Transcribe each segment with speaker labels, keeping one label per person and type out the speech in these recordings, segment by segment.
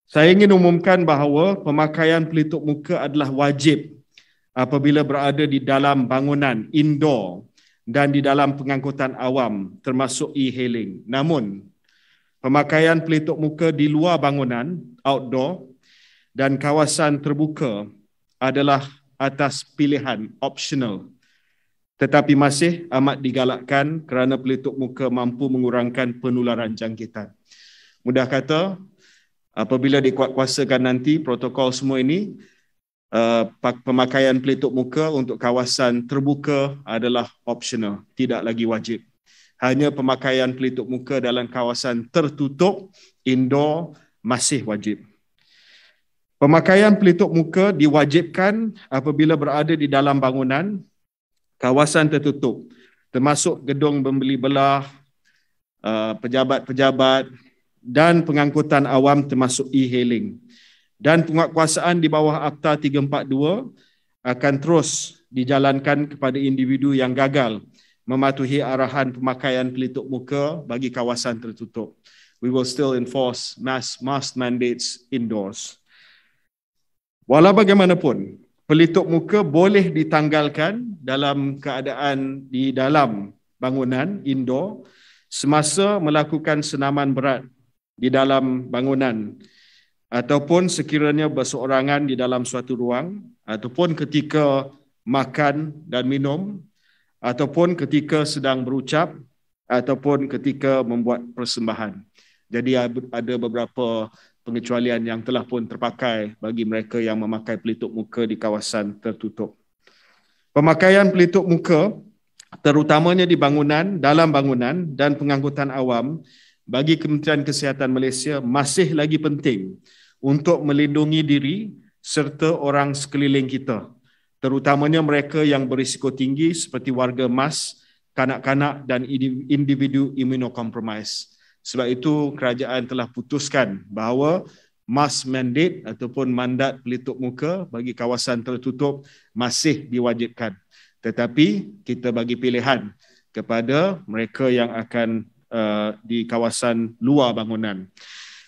Speaker 1: Saya ingin umumkan bahawa pemakaian pelitup muka adalah wajib apabila berada di dalam bangunan indoor dan di dalam pengangkutan awam termasuk e-hailing. Namun, pemakaian pelitup muka di luar bangunan, outdoor, dan kawasan terbuka adalah atas pilihan optional, tetapi masih amat digalakkan kerana pelitup muka mampu mengurangkan penularan jangkitan. Mudah kata, apabila dikuatkuasakan nanti protokol semua ini, pemakaian pelitup muka untuk kawasan terbuka adalah optional, tidak lagi wajib. Hanya pemakaian pelitup muka dalam kawasan tertutup, indoor, masih wajib. Pemakaian pelitup muka diwajibkan apabila berada di dalam bangunan, kawasan tertutup, termasuk gedung membeli belah, pejabat-pejabat dan pengangkutan awam termasuk e-hailing. Dan penguatkuasaan di bawah Akta 342 akan terus dijalankan kepada individu yang gagal mematuhi arahan pemakaian pelitup muka bagi kawasan tertutup. We will still enforce mask mandates indoors. Walau bagaimanapun, pelitup muka boleh ditanggalkan dalam keadaan di dalam bangunan indoor semasa melakukan senaman berat di dalam bangunan ataupun sekiranya berseorangan di dalam suatu ruang ataupun ketika makan dan minum ataupun ketika sedang berucap ataupun ketika membuat persembahan. Jadi ada beberapa pengecualian yang telah pun terpakai bagi mereka yang memakai pelitup muka di kawasan tertutup. Pemakaian pelitup muka terutamanya di bangunan, dalam bangunan dan pengangkutan awam bagi Kementerian Kesihatan Malaysia masih lagi penting untuk melindungi diri serta orang sekeliling kita, terutamanya mereka yang berisiko tinggi seperti warga emas, kanak-kanak dan individu imunokompromis. Sebab itu kerajaan telah putuskan bahawa mask mandate ataupun mandat pelitup muka bagi kawasan tertutup masih diwajibkan. Tetapi kita bagi pilihan kepada mereka yang akan di kawasan luar bangunan.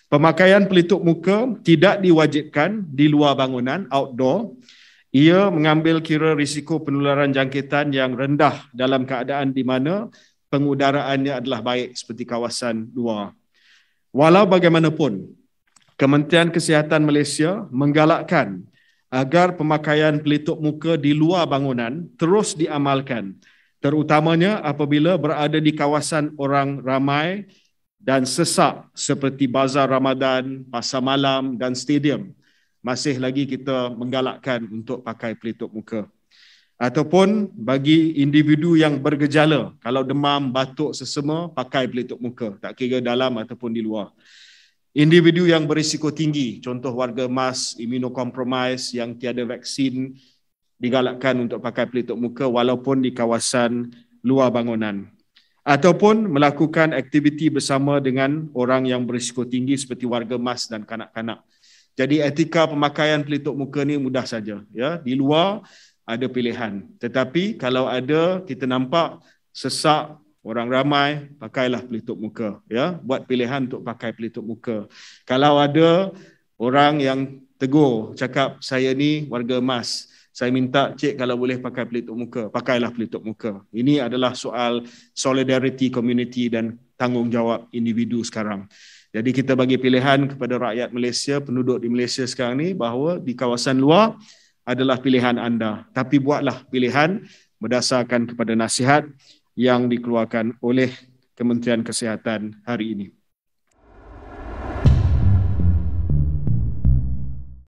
Speaker 1: Pemakaian pelitup muka tidak diwajibkan di luar bangunan, outdoor. Ia mengambil kira risiko penularan jangkitan yang rendah dalam keadaan di mana pengudaraannya adalah baik seperti kawasan luar. Walau bagaimanapun, Kementerian Kesihatan Malaysia menggalakkan agar pemakaian pelitup muka di luar bangunan terus diamalkan, terutamanya apabila berada di kawasan orang ramai dan sesak seperti bazar Ramadan, pasar malam dan stadium. Masih lagi kita menggalakkan untuk pakai pelitup muka. Ataupun bagi individu yang bergejala, kalau demam, batuk, sesama, pakai pelitup muka, tak kira dalam ataupun di luar. Individu yang berisiko tinggi, contoh warga emas, imunokompromis yang tiada vaksin, digalakkan untuk pakai pelitup muka walaupun di kawasan luar bangunan. Ataupun melakukan aktiviti bersama dengan orang yang berisiko tinggi seperti warga emas dan kanak-kanak. Jadi etika pemakaian pelitup muka ni mudah saja. Ya, di luar ada pilihan. Tetapi kalau ada kita nampak sesak orang ramai, pakailah pelitup muka. Ya, buat pilihan untuk pakai pelitup muka. Kalau ada orang yang tegur, cakap saya ni warga emas, saya minta cik kalau boleh pakai pelitup muka, pakailah pelitup muka. Ini adalah soal solidarity community dan tanggungjawab individu sekarang. Jadi kita bagi pilihan kepada rakyat Malaysia, penduduk di Malaysia sekarang ni bahawa di kawasan luar adalah pilihan anda. Tapi buatlah pilihan berdasarkan kepada nasihat yang dikeluarkan oleh Kementerian Kesihatan hari ini.